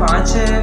5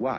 Why?